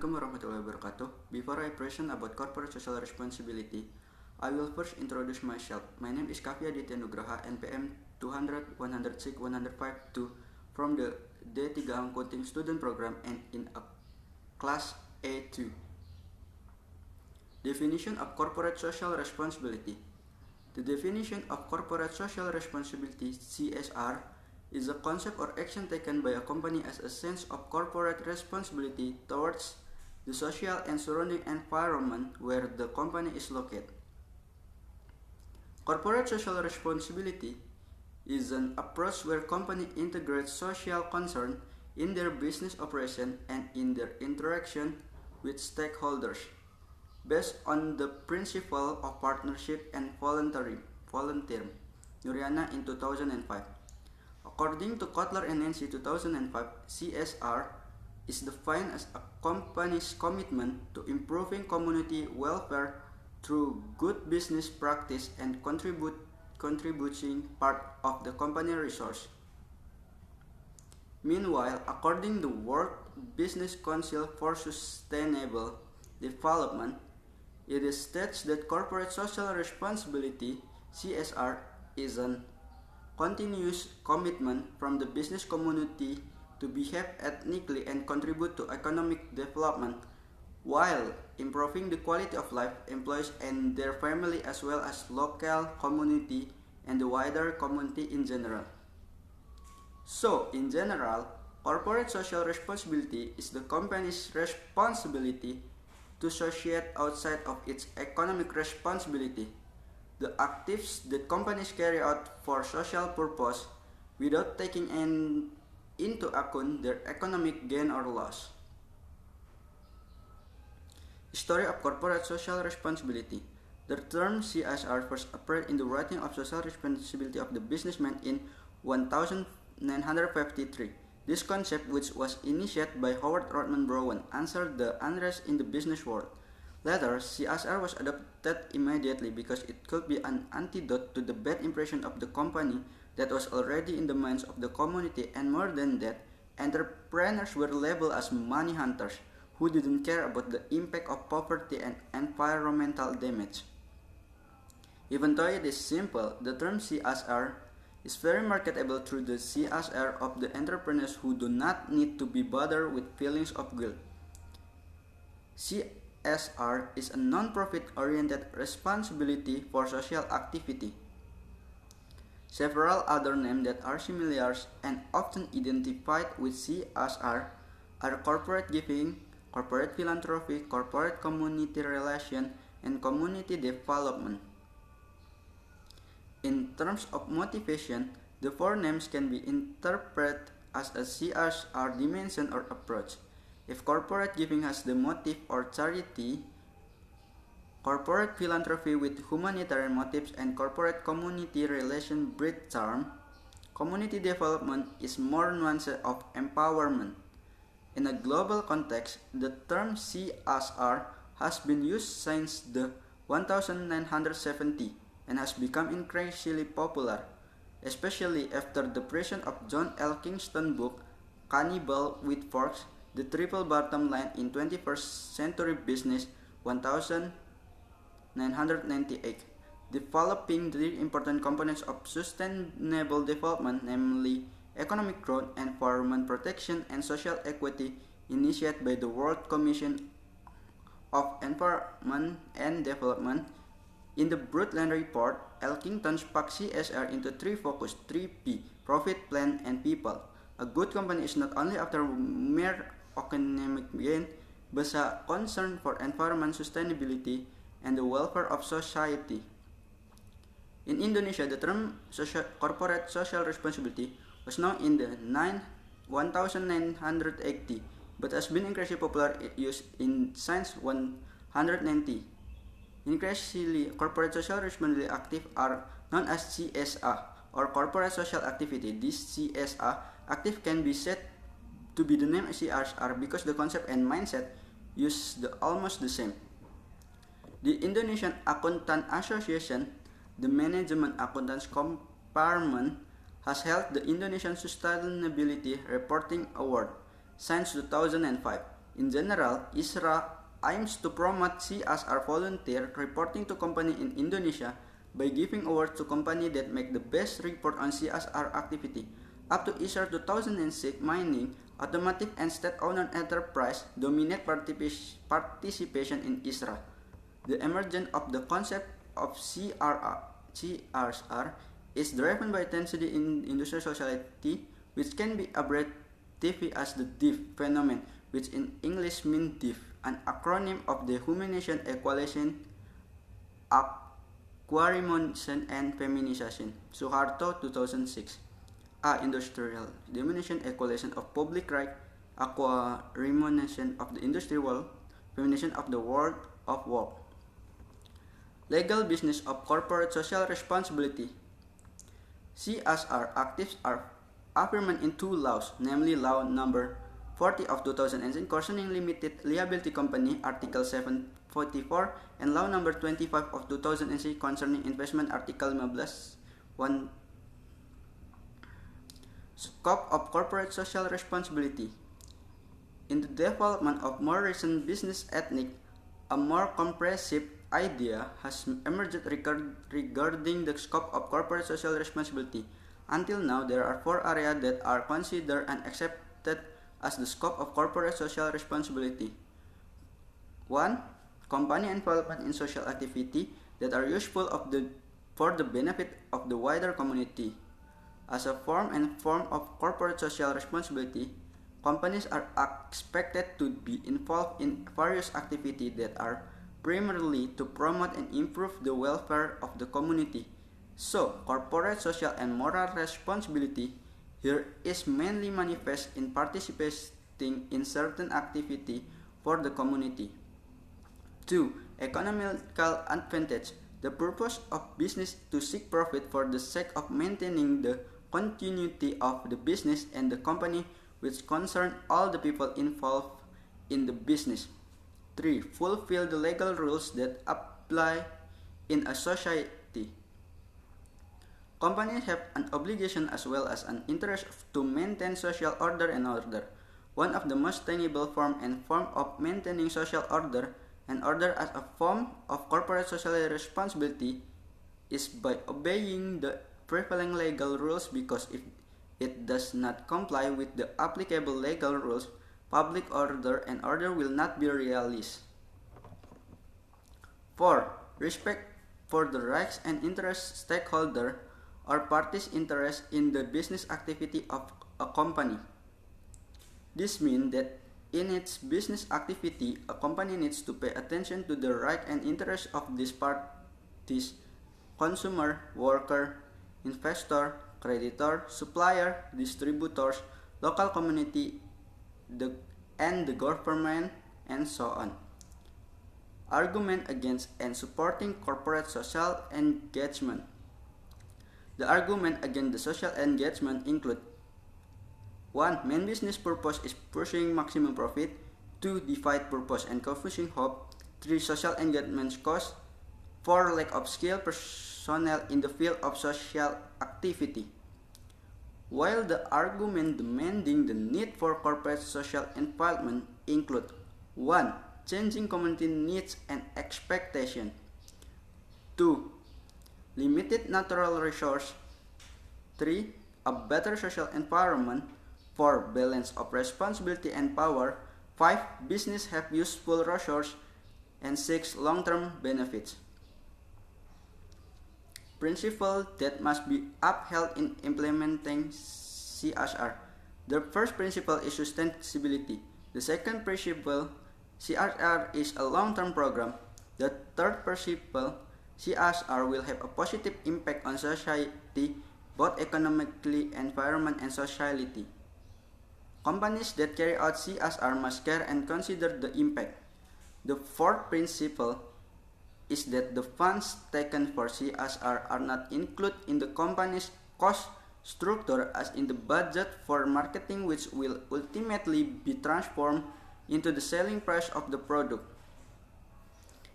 Assalamualaikum warahmatullahi wabarakatuh. Before I present about corporate social responsibility, I will first introduce myself. My name is Kavya Aditya Nugraha, NPM 200 106 105 from the D3 Accounting Student Program and in a class A2. Definition of corporate social responsibility. The definition of corporate social responsibility (CSR) is a concept or action taken by a company as a sense of corporate responsibility towards the social and surrounding environment where the company is located. Corporate social responsibility is an approach where company integrates social concern in their business operation and in their interaction with stakeholders, based on the principle of partnership and volunteerism. Nuriana in 2005. According to Kotler and Nancy 2005, CSR is defined as a company's commitment to improving community welfare through good business practice and contributing part of the company resource. Meanwhile, according to World Business Council for Sustainable Development, it states that corporate social responsibility (CSR) is an continuous commitment from the business community to behave ethically and contribute to economic development while improving the quality of life of employees and their family as well as local community and the wider community in general. So, in general, corporate social responsibility is the company's responsibility to society outside of its economic responsibility. The activities that companies carry out for social purpose without taking into account their economic gain or loss. Story of corporate social responsibility. The term CSR first appeared in the writing of social responsibility of the businessman in 1953. This concept, which was initiated by Howard Rodman Brown, answered the unrest in the business world. Later, CSR was adopted immediately because it could be an antidote to the bad impression of the company that was already in the minds of the community, and more than that, entrepreneurs were labeled as money hunters who didn't care about the impact of poverty and environmental damage. Even though it is simple, the term CSR is very marketable through the CSR of the entrepreneurs who do not need to be bothered with feelings of guilt. CSR is a non-profit-oriented responsibility for social activity. Several other names that are similar and often identified with CSR are corporate giving, corporate philanthropy, corporate community relation, and community development. In terms of motivation, the four names can be interpreted as a CSR dimension or approach. If corporate giving has the motive or charity, corporate philanthropy with humanitarian motives, and corporate community relation breed charm, community development is more nuanced of empowerment. In a global context, the term CSR has been used since the 1970 and has become increasingly popular, especially after the presence of John L. Kingston's book Cannibal with Forks, The Triple Bottom Line in 21st Century Business, 1998, developing three important components of sustainable development, namely economic growth, environment protection, and social equity, initiated by the World Commission of Environment and Development. In the Brundtland Report, Elkington sparked CSR into three focus: 3P, profit, plan, and people. A good company is not only after mere economic gain, but a concern for environment sustainability and the welfare of society. In Indonesia, the term corporate social responsibility was known in the 1980, but has been increasingly popular use in since 190. Increasingly, corporate social responsibility active are known as CSR or corporate social activity. This CSR active can be said to be the name CSR because the concept and mindset use almost the same. The Indonesian Accountant Association, the Management Accountants Compartment, has held the Indonesian Sustainability Reporting Award since 2005. In general, ISRA aims to promote CSR volunteer reporting to companies in Indonesia by giving awards to companies that make the best report on CSR activity. Up to ISRA 2006, mining, automotive, and state-owned enterprise dominate participation in ISRA. The emergence of the concept of CSR is driven by tendency in industrial society, which can be abbreviated as the DIF phenomenon, which in English means DIF, an acronym of Dehumanization, Equalization, Aquarimation, and Feminization. Suharto, 2006. A. Industrial Dehumanization, Equalization of Public Right, Aquarimation of the Industry World, Feminization of the World of Work. Legal business of corporate social responsibility. CSR activities are affirmed in two laws, namely Law Number 40 of 2010 concerning limited liability company, Article 744, and Law Number 25 of 2006 concerning investment, Article 15. Scope of corporate social responsibility. In the development of more recent business ethics, a more comprehensive idea has emerged regarding the scope of corporate social responsibility. Until now, there are four areas that are considered and accepted as the scope of corporate social responsibility. 1. Company involvement in social activity that are useful for the benefit of the wider community. As a form of corporate social responsibility, companies are expected to be involved in various activities that are primarily to promote and improve the welfare of the community. So, corporate social and moral responsibility here is mainly manifest in participating in certain activity for the community. 2. Economical advantage. The purpose of business to seek profit for the sake of maintaining the continuity of the business and the company, which concern all the people involved in the business. 3. Fulfill the legal rules that apply in a society. Companies have an obligation as well as an interest to maintain social order and order. One of the most tenable form of maintaining social order and order as a form of corporate social responsibility is by obeying the prevailing legal rules, because if it does not comply with the applicable legal rules, public order and order will not be realized. 4. Respect for the rights and interests stakeholder or parties' interest in the business activity of a company. This means that in its business activity, a company needs to pay attention to the rights and interests of these parties: consumer, worker, investor, creditor, supplier, distributors, local community, and the government, and so on. Argument against and supporting corporate social engagement. The argument against the social engagement include: 1. Main business purpose is pursuing maximum profit. 2. Divide purpose and confusing hope. 3. Social engagement cost. 4. Lack of skilled personnel in the field of social activity. While the argument demanding the need for corporate social involvement include: 1. Changing community needs and expectation. 2. Limited natural resource. 3. A better social environment. 4. Balance of responsibility and power. 5. Business have useful resource. And 6. Long-term benefits. Principles that must be upheld in implementing CSR. The first principle is sustainability. The second principle, CSR is a long-term program. The third principle, CSR will have a positive impact on society, both economically, environment, and sociality. Companies that carry out CSR must care and consider the impact. The fourth principle is that the funds taken for CSR are not included in the company's cost structure as in the budget for marketing, which will ultimately be transformed into the selling price of the product.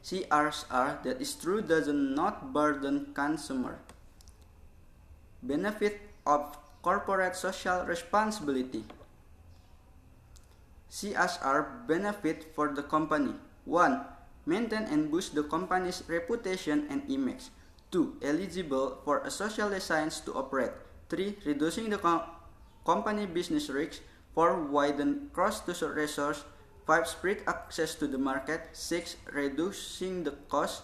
CSR that is true does not burden consumer. Benefit of corporate social responsibility. CSR benefit for the company. 1. Maintain and boost the company's reputation and image. 2. Eligible for a social license to operate. 3. Reducing the company business risks. 4. Widen cross-resource. 5. Spread access to the market. 6. Reducing the cost.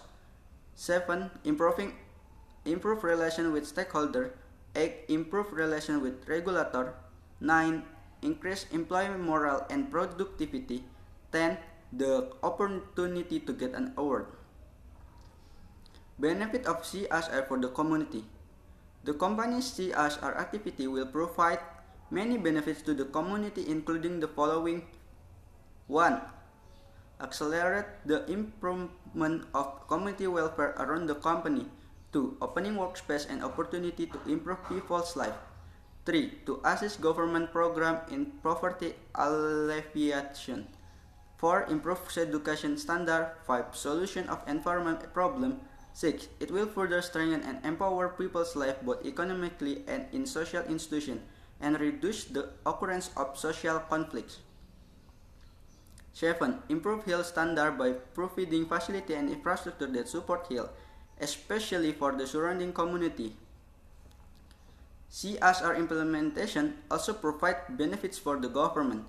7. Improve relation with stakeholder. 8. Improve relation with regulator. 9. Increase employee morale and productivity. 10. The opportunity to get an award. Benefit of CSR for the community. The company's CSR activity will provide many benefits to the community, including the following. 1. Accelerate the improvement of community welfare around the company. 2. Opening workspace and opportunity to improve people's life. 3. To assist government program in poverty alleviation. 4. Improve education standard. 5. Solution of environment problem. 6. It will further strengthen and empower people's life both economically and in social institutions and reduce the occurrence of social conflicts. 7. Improve health standard by providing facility and infrastructure that support health, especially for the surrounding community. CSR implementation also provides benefits for the government.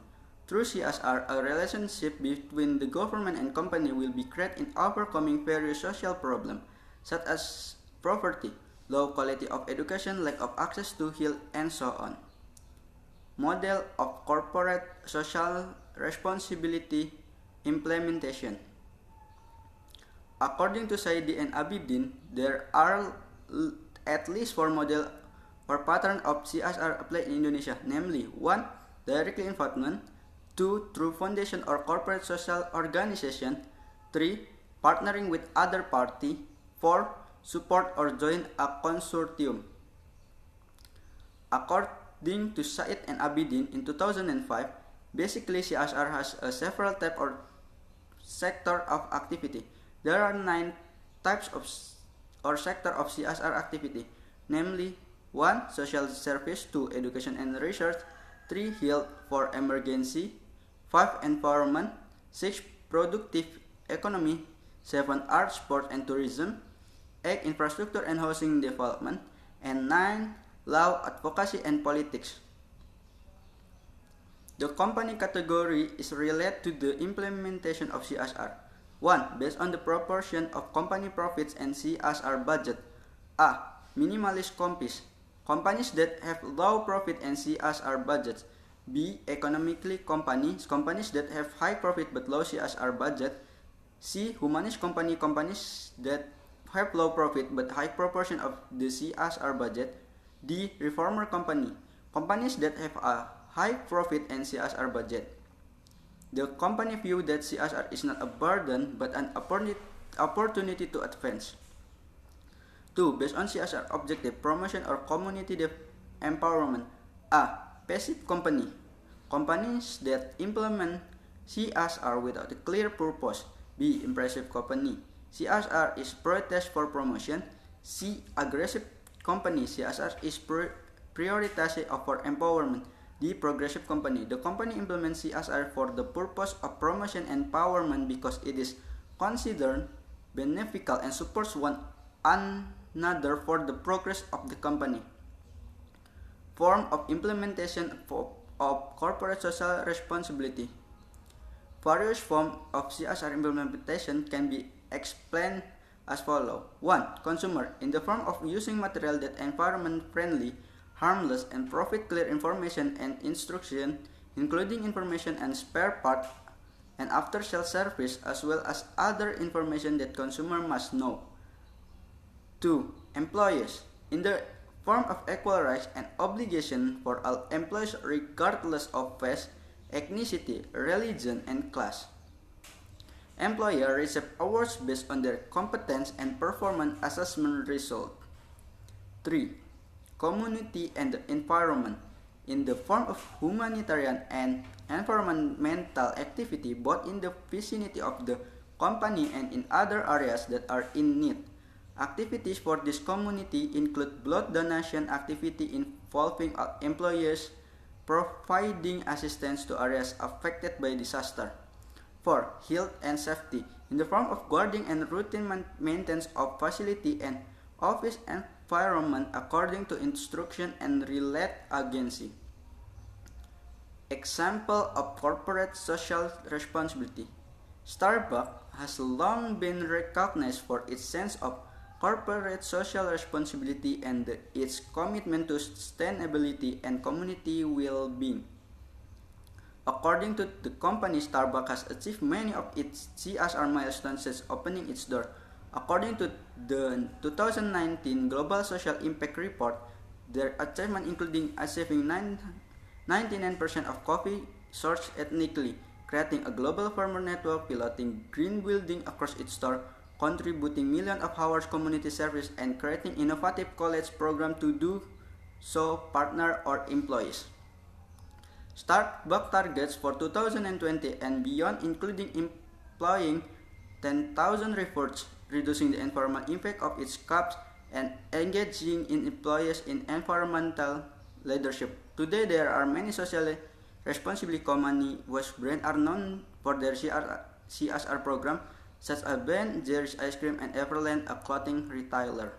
Through CSR, a relationship between the government and company will be created in overcoming various social problems, such as poverty, low quality of education, lack of access to health, and so on. Model of corporate social responsibility implementation. According to Saidi and Abidin, there are at least 4 models or patterns of CSR applied in Indonesia, namely 1. Directly involvement. 2. Through foundation or corporate social organization. 3. Partnering with other party. 4. Support or join a consortium. According to Said and Abidin in 2005, basically CSR has several types or sector of activity. There are 9 types of or sector of CSR activity, namely 1. Social service. 2. Education and research. 3. Health for emergency. 5. Environment. 6. Productive economy. 7. Art, sport, and tourism. 8. Infrastructure and housing development. And 9. Law, advocacy, and politics. The company category is related to the implementation of CSR. 1. Based on the proportion of company profits and CSR budget. A. Minimalist companies that have low profit and CSR budgets. B. Economically companies that have high profit but low CSR budget. C. Humanist companies that have low profit but high proportion of the CSR budget. D. Reformer companies that have a high profit and CSR budget. The company view that CSR is not a burden but an opportunity to advance. 2. Based on CSR objective, promotion or community empowerment. A. Passive companies that implement CSR without a clear purpose. B. Impressive company. CSR is prioritized for promotion. C. Aggressive company. CSR is prioritized for empowerment. D. Progressive company. The company implements CSR for the purpose of promotion and empowerment because it is considered beneficial and supports one another for the progress of the company. Form of implementation of corporate social responsibility. Various forms of CSR implementation can be explained as follows. 1. Consumer, in the form of using material that environment friendly, harmless, and provide clear information and instruction, including information and spare part and after sales service, as well as other information that consumer must know. 2. Employees, in the form of equal rights and obligation for all employees regardless of race, ethnicity, religion, and class. Employers receive awards based on their competence and performance assessment result. 3. Community and the environment, in the form of humanitarian and environmental activity both in the vicinity of the company and in other areas that are in need. Activities for this community include blood donation activity involving employees, providing assistance to areas affected by disaster. 4. Health and safety, in the form of guarding and routine maintenance of facility and office environment according to instruction and related agency. Example of corporate social responsibility. Starbucks has long been recognized for its sense of corporate social responsibility and its commitment to sustainability and community well-being. According to the company, Starbucks has achieved many of its CSR milestones since opening its door. According to the 2019 Global Social Impact Report, their achievements including achieving 99% of coffee sourced ethnically, creating a global farmer network, piloting green building across its store, contributing millions of hours community service, and creating innovative college program to do so partner or employees. Starbucks targets for 2020 and beyond including employing 10,000 refugees, reducing the environmental impact of its cups, and engaging in employees in environmental leadership. Today, there are many socially responsible companies whose brands are known for their CSR program, such as Ben Jerry's Ice Cream and Everland, a clothing retailer.